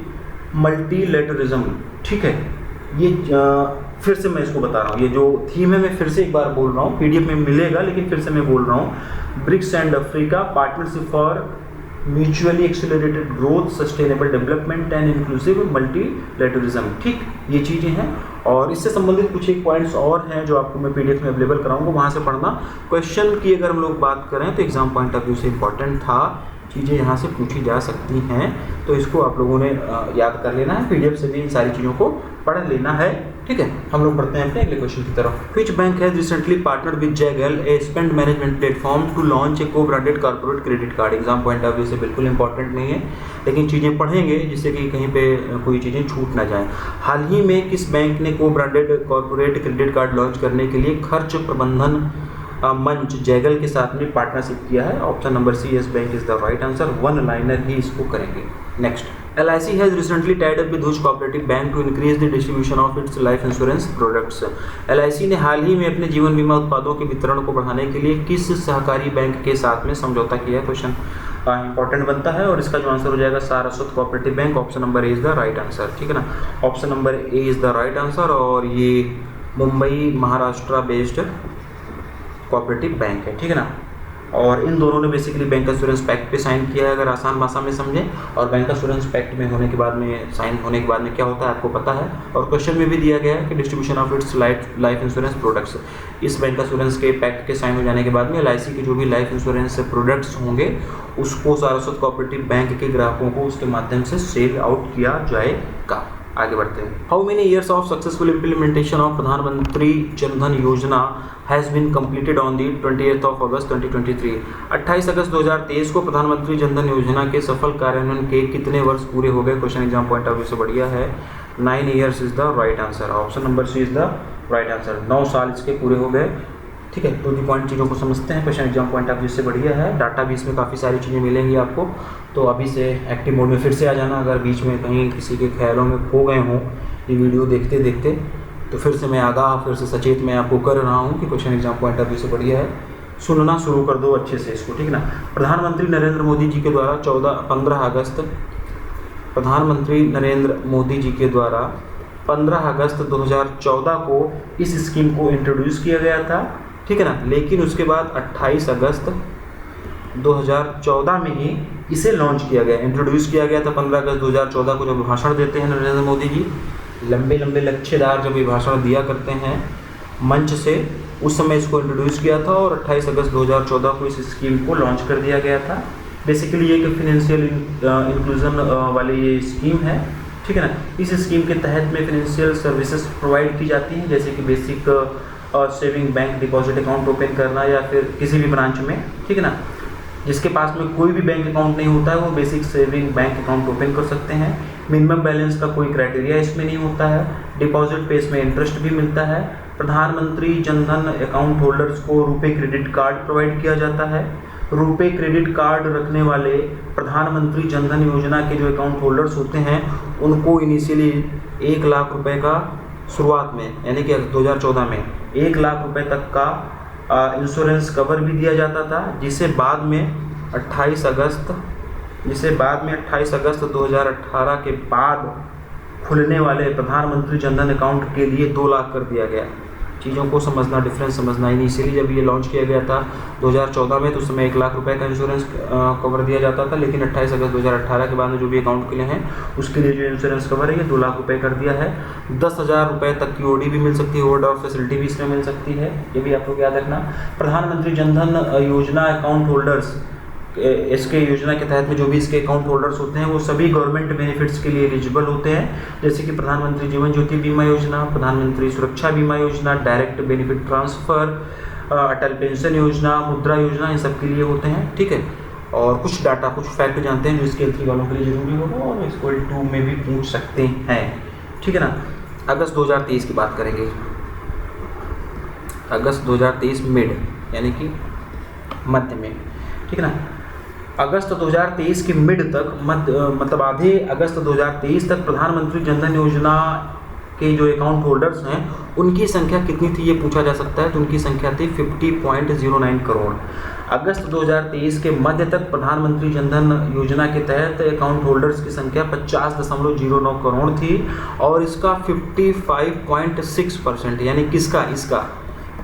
multilateralism, ठीक है। ये फिर से मैं इसको बता रहा हूँ, ये जो थीम है मैं फिर से एक बार बोल रहा हूँ, PDF में मिलेगा लेकिन फिर से मैं बोल रहा हूँ। BRICS and Africa, partnership for mutually accelerated growth, sustainable development and inclusive multilateralism, ठीक, ये चीज़ें हैं। और इससे संबंधित कुछ एक पॉइंट्स और हैं जो आपको मैं PDF में अवेलेबल कराऊंगा, वहाँ से पढ़ना। क्वेश्चन की अगर हम लोग बात करें तो एग्जाम पॉइंट ऑफ व्यू से इंपॉर्टेंट था, चीज़ें यहाँ से पूछी जा सकती हैं, तो इसको आप लोगों ने याद कर लेना है, PDF से भी इन सारी चीज़ों को पढ़ लेना है, ठीक है। हम लोग बढ़ते हैं अपने अगले क्वेश्चन की तरफ। Which bank has recently partnered with Zaggle, a spend management platform, to launch a co branded corporate credit card. Exam point of view से बिल्कुल इंपॉर्टेंट नहीं है, लेकिन चीज़ें पढ़ेंगे जिससे कि कहीं पे कोई चीज़ें छूट ना जाए। हाल ही में किस बैंक ने को branded corporate credit card launch करने के लिए खर्च प्रबंधन मंच जैगल के साथ में पार्टनरशिप किया है? Option number C, Yes Bank is the right answer. 1 liner ही इसको करेंगे। Next, LIC has recently tied up with which cooperative bank to increase the distribution of its life insurance products? LIC ने हाल ही में अपने जीवन बीमा उत्पादों के वितरण को बढ़ाने के लिए किस सहकारी बैंक के साथ में समझौता किया है? क्वेश्चन इंपॉर्टेंट बनता है और इसका जो आंसर हो जाएगा Saraswat cooperative bank. Option number A is the right answer, ठीक है ना। Option number A is the right answer. और ये Mumbai Maharashtra based cooperative bank है, ठीक है ना। और इन दोनों ने बेसिकली बैंक एश्योरेंस पैक्ट पे साइन किया है, अगर आसान भाषा में समझें। और बैंक एश्योरेंस पैक्ट में होने के बाद में, साइन होने के बाद में क्या होता है आपको पता है, और क्वेश्चन में भी दिया गया है कि distribution of its life insurance products. इस बैंक एश्योरेंस के पैक्ट के साइन हो जाने के बाद में LIC के जो भी लाइफ इंश्योरेंस प्रोडक्ट्स होंगे उसको सारस्वत कोऑपरेटिव बैंक के ग्राहकों को उसके माध्यम से सेल आउट किया जाएगा। आगे बढ़ते हैं। How many years of successful implementation of Pradhan Mantri Jan Dhan Yojana has been completed on the 28 August 2023? 28 August 2023 को प्रधानमंत्री जनधन योजना के सफल कार्यान्वयन के कितने वर्ष पूरे हो गए? Question exam point of view से बढ़िया है। 9 years is the right answer. Option number C is the right answer. 9 साल इसके पूरे हो गए, ठीक है। टू दी पॉइंट चीज़ों को समझते हैं। Question exam point of view से बढ़िया है। डाटा भी इसमें काफ़ी सारी चीज़ें मिलेंगी आपको, तो अभी से एक्टिव मोड में फिर से आ जाना। अगर बीच में कहीं किसी के ख्यालों में खो गए हों ये वीडियो देखते देखते, तो फिर से मैं आगाह, फिर से सचेत मैं आपको कर रहा हूँ कि question exam point of view से बढ़िया है। सुनना शुरू कर दो अच्छे से इसको, ठीक है ना। प्रधानमंत्री नरेंद्र मोदी जी के द्वारा 15 अगस्त 2014 को इस स्कीम को इंट्रोड्यूस किया गया था, ठीक है ना। लेकिन उसके बाद 28 अगस्त 2014 में ही इसे लॉन्च किया गया, इंट्रोड्यूस किया गया था। 15 अगस्त 2014 को जब भाषण देते हैं नरेंद्र मोदी जी, लंबे लक्ष्यदार जब ये भाषण दिया करते हैं, मंच से उस समय इसको इंट्रोड्यूस किया था और 28 अगस्त 2014 को इस स्कीम को लॉन्च कर दिया गया था। बेसिकली ये एक फिनेंशियल इंक्लूजन वाली ये स्कीम है, ठीक है ना। इस स्कीम के तहत में फिनेंशियल सर्विसेज प्रोवाइड की जाती हैं, जैसे कि basic saving bank deposit account open करना या फिर किसी भी ब्रांच में, ठीक है ना। जिसके पास में कोई भी बैंक अकाउंट नहीं होता है वो basic saving bank account open कर सकते हैं। मिनिमम बैलेंस का कोई क्राइटेरिया इसमें नहीं होता है। डिपॉजिट पे इसमें इंटरेस्ट भी मिलता है। प्रधानमंत्री जनधन अकाउंट होल्डर्स को रुपे क्रेडिट कार्ड प्रोवाइड किया जाता है। रुपे क्रेडिट कार्ड रखने वाले प्रधानमंत्री जनधन योजना के जो अकाउंट होल्डर्स होते हैं उनको इनिशियली 1 लाख रुपए का शुरुआत में, यानी कि 2014 में 1 लाख रुपए तक का इंश्योरेंस कवर भी दिया जाता था, जिसे बाद में 28 अगस्त 2018 के बाद खुलने वाले प्रधानमंत्री जनधन अकाउंट के लिए 2 लाख कर दिया गया। चीज़ों को समझना, डिफरेंस समझना। इनिशियली जब ये लॉन्च किया गया था 2014 में तो उस समय 1 लाख रुपए का इंश्योरेंस कवर दिया जाता था, लेकिन 28 अगस्त 2018 के बाद में जो भी अकाउंट खुले हैं उसके लिए जो इंश्योरेंस कवर है ये 2 लाख रुपए कर दिया है। 10,000 रुपये तक की ओडी भी मिल सकती है, ओवरड्राफ्ट फैसिलिटी भी इसमें मिल सकती है, ये भी आप लोग याद रखना। प्रधानमंत्री जनधन योजना अकाउंट होल्डर्स, इसके योजना के तहत में जो भी इसके अकाउंट होल्डर्स होते हैं वो सभी गवर्नमेंट बेनिफिट्स के लिए एलिजिबल होते हैं, जैसे कि प्रधानमंत्री जीवन ज्योति बीमा योजना, प्रधानमंत्री सुरक्षा बीमा योजना, डायरेक्ट बेनिफिट ट्रांसफ़र, अटल पेंशन योजना, मुद्रा योजना, इन सब के लिए होते हैं, ठीक है। और कुछ डाटा, कुछ फैक्ट जानते हैं जो इसके L3 वालों के लिए जरूरी होगा और इसको L2 में भी पूछ सकते हैं, ठीक है ना। अगस्त 2023 की बात करेंगे। अगस्त 2023 मिड, यानी कि मध्य में, ठीक है ना। अगस्त 2023 के मिड तक मतलब आधे अगस्त 2023 तक प्रधानमंत्री जनधन योजना के जो अकाउंट होल्डर्स हैं उनकी संख्या कितनी थी ये पूछा जा सकता है। तो उनकी संख्या थी 50.09 करोड़। अगस्त 2023 के मध्य तक प्रधानमंत्री जनधन योजना के तहत अकाउंट होल्डर्स की संख्या 50.09 करोड़ थी और इसका 55.6% यानी किसका,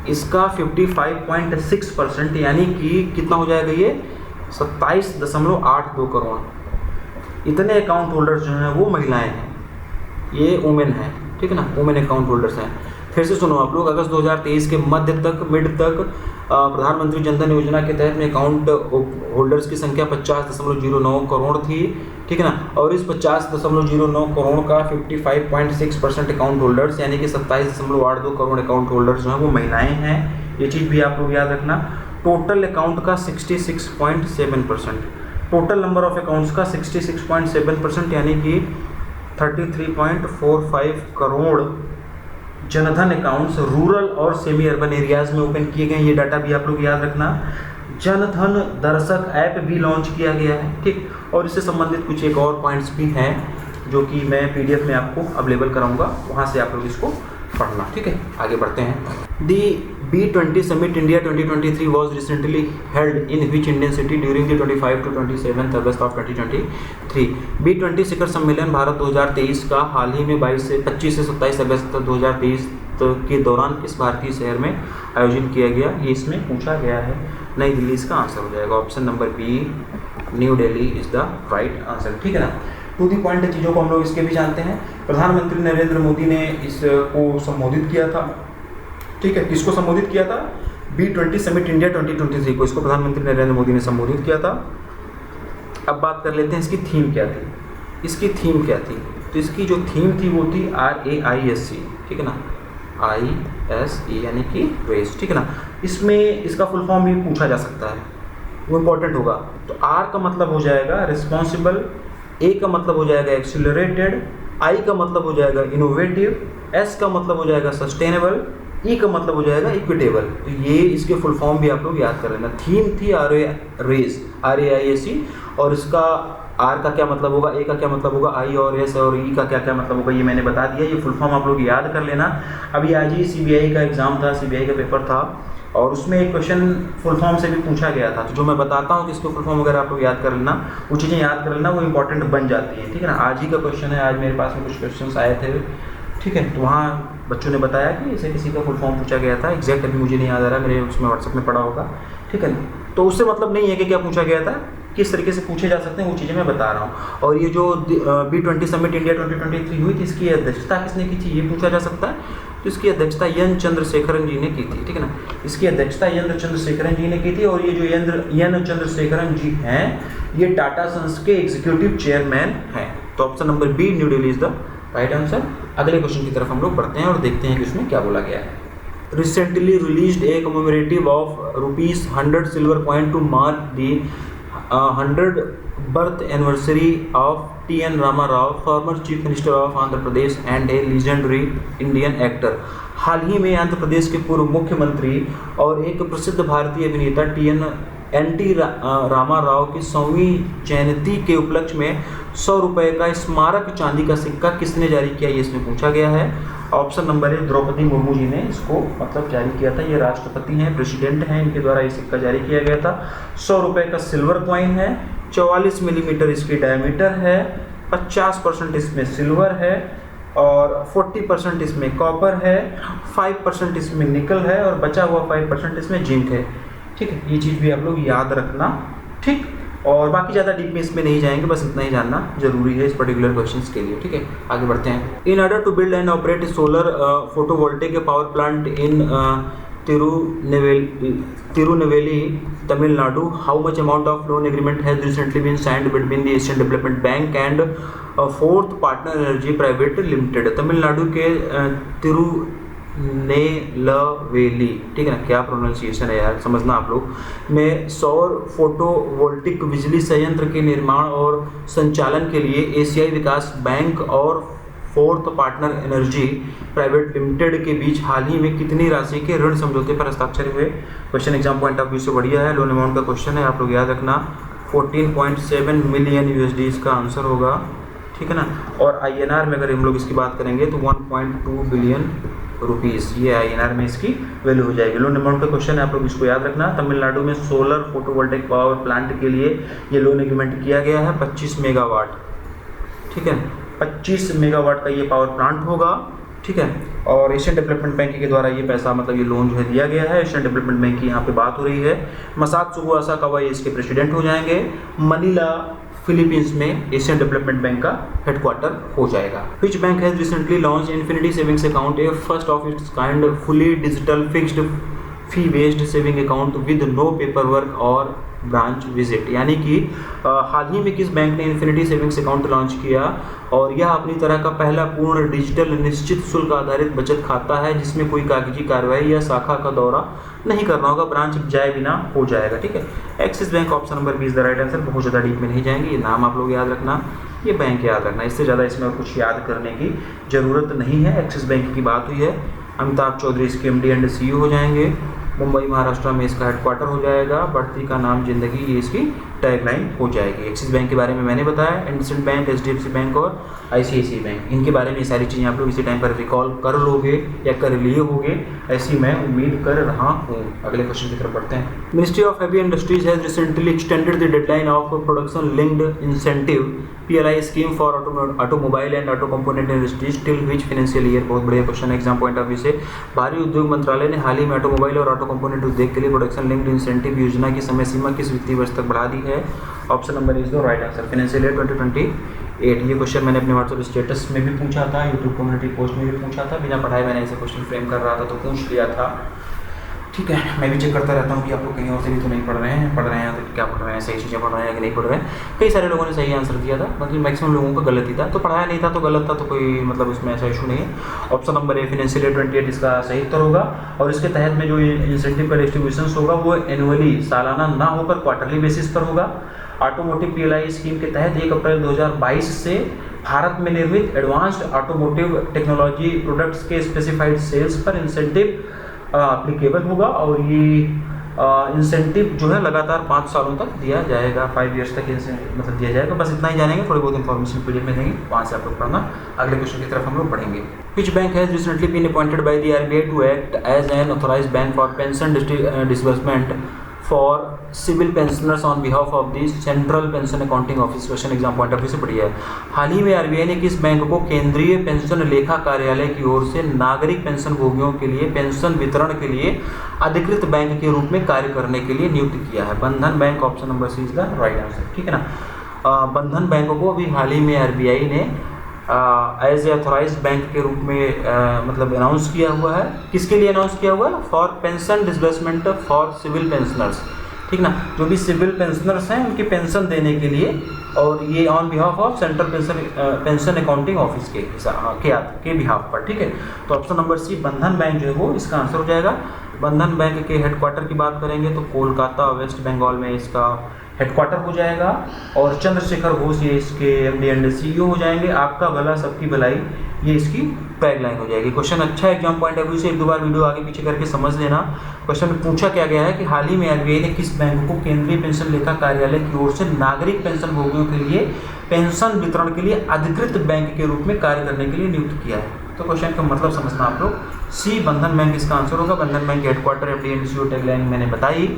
इसका 55.6% यानी कि कितना हो जाएगा ये 27.82 करोड़। इतने अकाउंट होल्डर्स जो हैं वो महिलाएं हैं, ये वुमेन है, ठीक है ना, वुमेन अकाउंट होल्डर्स हैं। फिर से सुनो आप लोग, अगस्त 2023 के मध्य तक, मिड तक प्रधानमंत्री जनधन योजना के तहत में अकाउंट होल्डर्स की संख्या 50.09 करोड़ थी, ठीक है ना। और इस 50.09 करोड़ का 55.6% अकाउंट होल्डर्स यानी कि 27.82 करोड़ अकाउंट होल्डर्स जो हैं वो महिलाएं हैं, ये चीज़ भी आप लोग याद रखना। टोटल अकाउंट का 66.7%, टोटल नंबर ऑफ अकाउंट्स का 66.7% यानी कि 33.45 करोड़ जनधन अकाउंट्स रूरल और सेमी अर्बन एरियाज में ओपन किए गए। ये डाटा भी आप लोग याद रखना। जनधन दर्शक ऐप भी लॉन्च किया गया है, ठीक। और इससे संबंधित कुछ एक और पॉइंट्स भी हैं जो कि मैं PDF में आपको अवेलेबल कराऊंगा, वहाँ से आप लोग इसको पढ़ना, ठीक है। आगे बढ़ते हैं। दी B20 Summit India 2023 was recently held in which Indian city during the 25 to 27 August of 2023? B20 शिखर सम्मेलन भारत 2023 का हाल ही में 25 से 27 अगस्त 2023 के दौरान किस भारतीय शहर में आयोजन किया गया, ये इसमें पूछा गया है। नई दिल्ली इसका आंसर हो जाएगा। Option number B, New Delhi is the right answer, ठीक है ना। टू दी पॉइंट चीज़ों को हम लोग इसके भी जानते हैं। प्रधानमंत्री नरेंद्र मोदी ने इसको संबोधित किया था, ठीक है। किसको संबोधित किया था? B20 समिट इंडिया 2023 को, इसको प्रधानमंत्री नरेंद्र मोदी ने संबोधित किया था। अब बात कर लेते हैं इसकी थीम क्या थी। इसकी थीम क्या थी? तो इसकी जो थीम थी वो थी RAISE, ठीक है ना, ISE यानी कि रेस, ठीक है ना। इसमें इसका फुल फॉर्म भी पूछा जा सकता है, वो इम्पोर्टेंट होगा। तो R का मतलब हो जाएगा रिस्पॉन्सिबल, A का मतलब हो जाएगा एक्सिलरेटेड, I का मतलब हो जाएगा इनोवेटिव, S का मतलब हो जाएगा सस्टेनेबल, E का मतलब हो जाएगा इक्विटेबल। तो ये इसके फुल फॉर्म भी आप लोग याद कर लेना। थीम थी RAISE और इसका R का क्या मतलब होगा, A का क्या मतलब होगा, I और S और E का क्या क्या मतलब होगा, ये मैंने बता दिया। ये फुल फॉर्म आप लोग याद कर लेना। अभी आज ही CBI का एग्ज़ाम था, CBI का पेपर था और उसमें एक क्वेश्चन फुल फॉर्म से भी पूछा गया था। तो जो मैं बताता हूँ कि इसको फुल फॉर्म वगैरह आप लोग याद कर लेना, वो चीज़ें याद कर लेना, वो इंपॉर्टेंट बन जाती हैं, ठीक है ना। आज ही का क्वेश्चन है, आज मेरे पास में कुछ क्वेश्चन आए थे, ठीक है। तो वहाँ बच्चों ने बताया कि इसे किसी का फुल फॉर्म पूछा गया था, एग्जैक्ट अभी मुझे नहीं याद आ रहा, मेरे उसमें व्हाट्सएप में पड़ा होगा, ठीक है। तो उससे मतलब नहीं है कि क्या पूछा गया था, किस तरीके से पूछे जा सकते हैं वो चीज़ें मैं बता रहा हूँ। और ये जो B20 समिट इंडिया 2023 हुई थी, इसकी अध्यक्षता किसने की थी ये पूछा जा सकता है। तो इसकी अध्यक्षता एन चंद्रशेखरन जी ने की थी, ठीक है ना। इसकी अध्यक्षता एन चंद्रशेखरन जी ने की थी, और ये जो एन चंद्रशेखरन जी हैं ये टाटा सन्स के एग्जीक्यूटिव चेयरमैन हैं। तो option number B, New Delhi is the right answer. अगले क्वेश्चन की तरफ हम लोग बढ़ते हैं और देखते हैं कि उसमें क्या बोला गया है। Recently released a commemorative of ₹100 silver coin to mark the 100th birth anniversary of T.N. Rama Rao, former Chief Minister of Andhra Pradesh and a legendary Indian actor। हाल ही में आंध्र प्रदेश के पूर्व मुख्यमंत्री और एक प्रसिद्ध भारतीय अभिनेता एन.टी. रामा राव की 100वीं जयंती के उपलक्ष्य में 100 रुपये का स्मारक चांदी का सिक्का किसने जारी किया, ये इसमें पूछा गया है। Option number A, Droupadi Murmu ji ने इसको मतलब जारी किया था। ये राष्ट्रपति हैं, प्रेसिडेंट हैं, इनके द्वारा ये सिक्का जारी किया गया था। 100 रुपये का सिल्वर कॉइन है, 44 मिलीमीटर इसकी डायमीटर है, 50% इसमें सिल्वर है और 40% इसमें कॉपर है, 5% इसमें निकल है और बचा हुआ 5% इसमें जिंक है, ठीक है। ये चीज़ भी आप लोग याद रखना, ठीक। और बाकी ज़्यादा डीप में इसमें नहीं जाएंगे, बस इतना ही जानना जरूरी है इस पर्टिकुलर क्वेश्चंस के लिए, ठीक है। आगे बढ़ते हैं। In order to build and operate solar photovoltaic power plant in Tirunelveli, Tamil Nadu, how much amount of loan agreement has recently been signed between the Asian development bank and fourth partner energy private limited. Tamil Nadu के तिरुनेलवेली, ठीक है ना, क्या pronunciation है यार, समझना आप लोग, में सौर फोटोवोल्टिक बिजली संयंत्र के निर्माण और संचालन के लिए एशियाई विकास बैंक और fourth partner energy private limited के बीच हाल ही में कितनी राशि के ऋण समझौते पर हस्ताक्षर हुए। Question exam point of view से बढ़िया है, लोन अमाउंट का क्वेश्चन है, आप लोग याद रखना। 14.7 मिलियन यूएसडी इसका आंसर होगा, ठीक है ना। और INR में अगर हम लोग इसकी बात करेंगे तो 1.2 बिलियन रुपीज़, ये INR में इसकी वैल्यू हो जाएगी। लोन अमाउंट का क्वेश्चन है, आप लोग इसको याद रखना। तमिलनाडु में सोलर फोटोवोल्टिक पावर प्लांट के लिए ये लोन एग्रीमेंट किया गया है 25 मेगावाट, ठीक है, 25 मेगावाट का ये पावर प्लांट होगा, ठीक है। और एशियन डेवलपमेंट बैंक के द्वारा ये पैसा मतलब ये लोन जो है दिया गया है। एशियन डेवलपमेंट बैंक की यहाँ पे बात हो रही है। मसात्सुगो असाकावा ये इसके प्रेसिडेंट हो जाएंगे। मनीला फिलीपींस में एशियन डेवलपमेंट बैंक का हेडक्वार्टर हो जाएगा। Which bank has recently launch Infinity savings account, a first of its kind fully digital fixed fee based saving account with no paper work और branch visit. यानी कि हाल ही में किस बैंक ने इन्फिनिटी सेविंग्स अकाउंट लॉन्च किया, और यह अपनी तरह का पहला पूर्ण डिजिटल निश्चित शुल्क आधारित बचत खाता है जिसमें कोई कागजी कार्रवाई या शाखा का दौरा नहीं करना होगा, ब्रांच जाए बिना हो जाएगा, ठीक है। Axis Bank, option number B is the right answer. बहुत ज़्यादा डीप में नहीं जाएंगे, ये नाम आप लोग याद रखना, ये बैंक याद रखना, इससे ज़्यादा इसमें और कुछ याद करने की ज़रूरत नहीं है। एक्सिस बैंक की बात हुई है। अमिताभ चौधरी इसके MD एंड CEO हो जाएंगे। मुंबई महाराष्ट्र में इसका हेडक्वार्टर हो जाएगा। बढ़ती का नाम जिंदगी, ये इसकी टैगलाइन हो जाएगी। एक्सिस बैंक के बारे में मैंने बताया, इंडसइंड बैंक, HDFC बैंक और ICICI बैंक, इनके बारे में ये सारी चीज़ें आप लोग इसी टाइम पर रिकॉल कर लोगे या कर लिए होगे, ऐसी मैं उम्मीद कर रहा हूँ। अगले क्वेश्चन की तरफ बढ़ते हैं। Ministry of heavy industries has recently extended the deadline of production linked incentive PLI scheme for automobile and auto component industries till which financial year. बहुत बढ़िया क्वेश्चन है एग्जाम पॉइंट ऑफ व्यू से। भारी उद्योग मंत्रालय ने हाल ही में ऑटोमोबाइल और ऑटो कंपोनेंट उद्योग के लिए प्रोडक्शन लिंक्ड इंसेंटिव योजना की समय सीमा किस वित्तीय वर्ष तक बढ़ा दी है। Option number is the right answer, financial year 2028। ये क्वेश्चन मैंने अपने व्हाट्सएप स्टेटस में भी पूछा था, यूट्यूब कम्युनिटी पोस्ट में भी पूछा था, बिना पढ़ाए मैंने ऐसे क्वेश्चन फ्रेम कर रहा था तो पूछ लिया था, ठीक है। मैं भी चेक करता रहता हूँ कि आप लोग कहीं और से भी तो नहीं पढ़ रहे हैं तो क्या पढ़ रहे हैं, सही चीज़ें पढ़ रहे हैं कि नहीं पढ़ रहे हैं। कई सारे लोगों ने सही आंसर दिया था, मतलब मैक्सिमम लोगों का गलत ही था, तो पढ़ाया नहीं था तो गलत था, तो कोई मतलब उसमें ऐसा इशू नहीं है। ऑप्शन नंबर ए, फाइनेंशियल ईयर 28 इसका सही उत्तर होगा। और इसके तहत में जो इंसेंटिव का डिस्ट्रीब्यूशन होगा वो एनुअली, सालाना ना होकर क्वार्टरली बेसिस पर होगा। ऑटोमोटिव PLI स्कीम के तहत 1 अप्रैल 2022 से भारत में निर्मित एडवांस्ड ऑटोमोटिव टेक्नोलॉजी प्रोडक्ट्स के स्पेसिफाइड सेल्स पर इंसेंटिव एप्लीकेबल होगा। और ये इंसेंटिव जो है लगातार 5 सालों तक दिया जाएगा, 5 ईयर्स तक मतलब दिया जाएगा। बस इतना ही जानेंगे, थोड़ी बहुत इन्फॉर्मेशन PDF में देंगे, वहाँ से आप लोग पढ़ना। अगले क्वेश्चन की तरफ हम लोग पढ़ेंगे। Which bank has recently been appointed by the RBI to act as an authorised bank for pension disbursement for civil pensioners on behalf of the Central Pension Accounting Office. Question exam point of view से बढ़िया है। हाल ही में RBI ने किस bank को केंद्रीय pension लेखा कार्यालय की ओर से नागरिक पेंशन भोगियों के लिए पेंशन वितरण के लिए अधिकृत बैंक के रूप में कार्य करने के लिए नियुक्त किया है। Bandhan Bank, option number C is the right answer, ठीक है ना। बंधन बैंक को अभी हाल ही में RBI ने एज ए अथोराइज बैंक के रूप में मतलब अनाउंस किया हुआ है। किसके लिए अनाउंस किया हुआ है? For pension disbursement for civil pensioners, ठीक ना, जो भी सिविल पेंशनर्स हैं उनकी पेंशन देने के लिए, और ये on behalf of central Pension Accounting office के बिहाफ पर, ठीक है। तो ऑप्शन नंबर सी बंधन बैंक जो है वो इसका आंसर हो जाएगा। बंधन बैंक के हेडक्वार्टर की बात करेंगे तो कोलकाता वेस्ट बंगाल में इसका हेडक्वार्टर हो जाएगा, और चंद्रशेखर घोष ये इसके एमडी एंड सीईओ हो जाएंगे। आपका भला सबकी भलाई, ये इसकी टैगलाइन हो जाएगी। क्वेश्चन अच्छा एग्जाम पॉइंट ऑफ व्यू से एक दो बार वीडियो आगे पीछे करके समझ लेना। क्वेश्चन में पूछा क्या गया है कि हाल ही में आरबीआई ने किस बैंक को केंद्रीय पेंशन लेखा कार्यालय की ओर से नागरिक पेंशन भोगियों के लिए पेंशन वितरण के लिए अधिकृत बैंक के रूप में कार्य करने के लिए नियुक्त किया है। तो क्वेश्चन का मतलब समझना आप लोग। सी बंधन बैंक इसका आंसर होगा। बंधन बैंक के headquarter MD and CEO tagline मैंने बताई।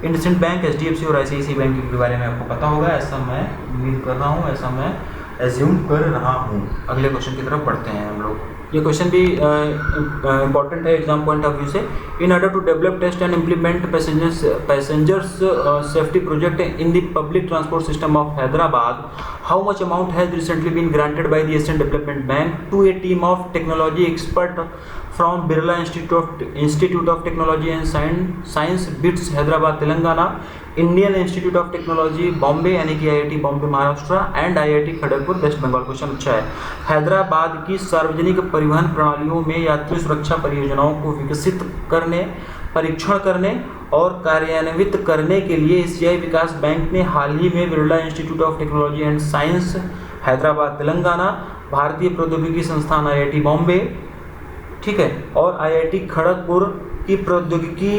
इंडसइंड बैंक, एचडीएफसी और आईसीआईसीआई बैंक के बारे में आपको पता होगा, ऐसा मैं उम्मीद कर रहा हूँ, ऐसा मैं एज्यूम कर रहा हूँ। अगले क्वेश्चन की तरफ बढ़ते हैं हम लोग। ये क्वेश्चन भी इंपॉर्टेंट है एग्जाम पॉइंट ऑफ व्यू से। In order to develop test and implement passengers safety project in the public transport system of Hyderabad, how much amount has recently been granted by the Asian development Bank to a team of technology expert from Birla Institute of Technology and Science BITS Hyderabad Telangana, Indian Institute of Technology Bombay यानी कि IIT Bombay Maharashtra and IIT Kharagpur West Bengal. Question अच्छा है। हैदराबाद की सार्वजनिक परिवहन प्रणालियों में यात्री सुरक्षा परियोजनाओं को विकसित करने, परीक्षण करने और कार्यान्वित करने के लिए एशियाई विकास बैंक ने हाल ही में Birla institute of technology and science Hyderabad Telangana, भारतीय प्रौद्योगिकी संस्थान आईआईटी बॉम्बे, ठीक है, और आईआईटी खड़गपुर की प्रौद्योगिकी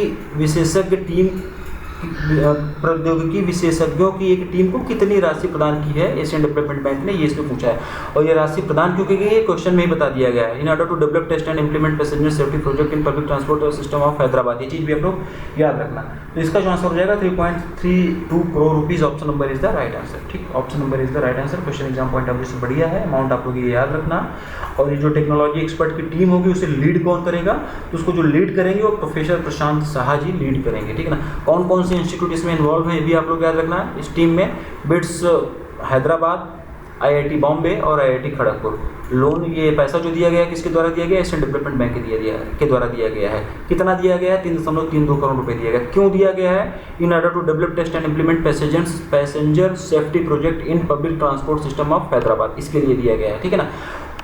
विशेषज्ञों की एक टीम को कितनी राशि प्रदान की है एशियन डेवलपमेंट बैंक ने, ये इसमें पूछा है। और ये राशि प्रदान क्यों की गई है क्वेश्चन में ही बता दिया गया है। In order to develop test and implement passenger safety project in public transport system of Hyderabad, ये चीज़ भी आप लोग याद रखना। तो इसका जो आंसर हो जाएगा 3.32 crore rupees. Option number is the right answer, ठीक, option number is the right answer. Question exam point of view से बढ़िया है। अमाउंट आप लोग ये याद रखना। और ये जो टेक्नोलॉजी एक्सपर्ट की टीम होगी उसे लीड कौन करेगा? तो उसको जो लीड करेंगे वो प्रोफेसर प्रशांत साहा जी लीड करेंगे, ठीक है ना। कौन कौन से इंस्टीट्यूट इसमें इन्वॉल्व हैं ये भी आप लोग याद रखना है। इस टीम में बिट्स हैदराबाद, आईआईटी बॉम्बे और आईआईटी खड़गपुर। लोन, ये पैसा जो दिया गया है किसके द्वारा दिया गया है? एशियन डेवलपमेंट बैंक के द्वारा दिया गया है। कितना दिया गया है? 3.32 करोड़ रुपए दिया गया। क्यों दिया गया है? In order to develop test and implement passenger safety project in public transport system of Hyderabad, इसके लिए दिया गया है, ठीक है ना।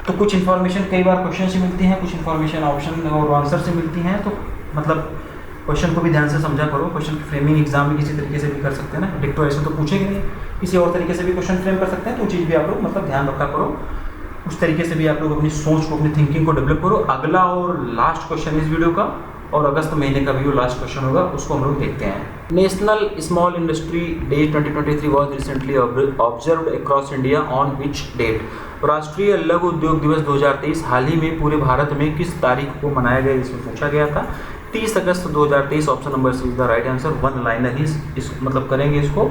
तो कुछ इन्फॉर्मेशन कई बार क्वेश्चन से मिलती हैं, कुछ इन्फॉर्मेशन ऑप्शन और आंसर से मिलती हैं, तो मतलब क्वेश्चन को भी ध्यान से समझा करो। क्वेश्चन की फ्रेमिंग एग्जाम में किसी तरीके से भी कर सकते हैं ना, डिक्टो ऐसे तो पूछेंगे नहीं, किसी और तरीके से भी क्वेश्चन फ्रेम कर सकते हैं। तो वो चीज़ भी आप लोग मतलब ध्यान रखा करो, उस तरीके से भी आप लोग अपनी सोच को, अपनी थिंकिंग को डेवलप करो। अगला और लास्ट क्वेश्चन इस वीडियो का, और अगस्त महीने का भी वो लास्ट क्वेश्चन होगा, उसको हम लोग देखते हैं। National Small Industry Day 2023 was recently observed across India on which date? राष्ट्रीय लघु उद्योग दिवस 2023 हाल ही में पूरे भारत में किस तारीख को मनाया गया, इसमें पूछा गया था। 30 August 2023। Option number C is the right answer. One liner ही इस मतलब करेंगे इसको।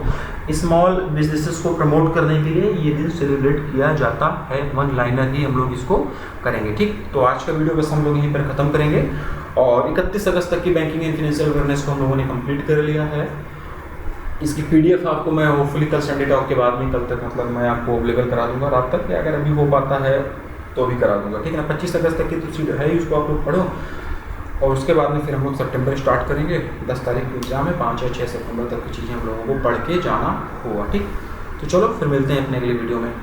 स्मॉल बिजनेसेस को प्रमोट करने के लिए ये दिन सेलिब्रेट किया जाता है। वन लाइनर ही हम लोग इसको करेंगे, ठीक। तो आज का वीडियो बस हम लोग यहीं पर ख़त्म करेंगे, और 31 अगस्त तक की बैंकिंग एंड फाइनेंशियल अवेयरनेस को हम लोगों ने कंप्लीट कर लिया है। इसकी पीडीएफ आपको मैं होपफुली कल संडे टॉक के बाद में, कल तक मतलब मैं आपको अवेलेबल करा दूंगा रात तक, या अगर अभी हो पाता है तो भी करा दूंगा, ठीक है ना। 25 अगस्त तक की तो चीज़ है ही, उसको आप लोग पढ़ो, और उसके बाद में फिर हम लोग सितंबर स्टार्ट करेंगे। 10 तारीख को एग्जाम है, 5 या 6 सितंबर तक की चीज़ें हम लोगों को पढ़ के जाना होगा, ठीक। तो चलो फिर मिलते हैं अपने अगले वीडियो में।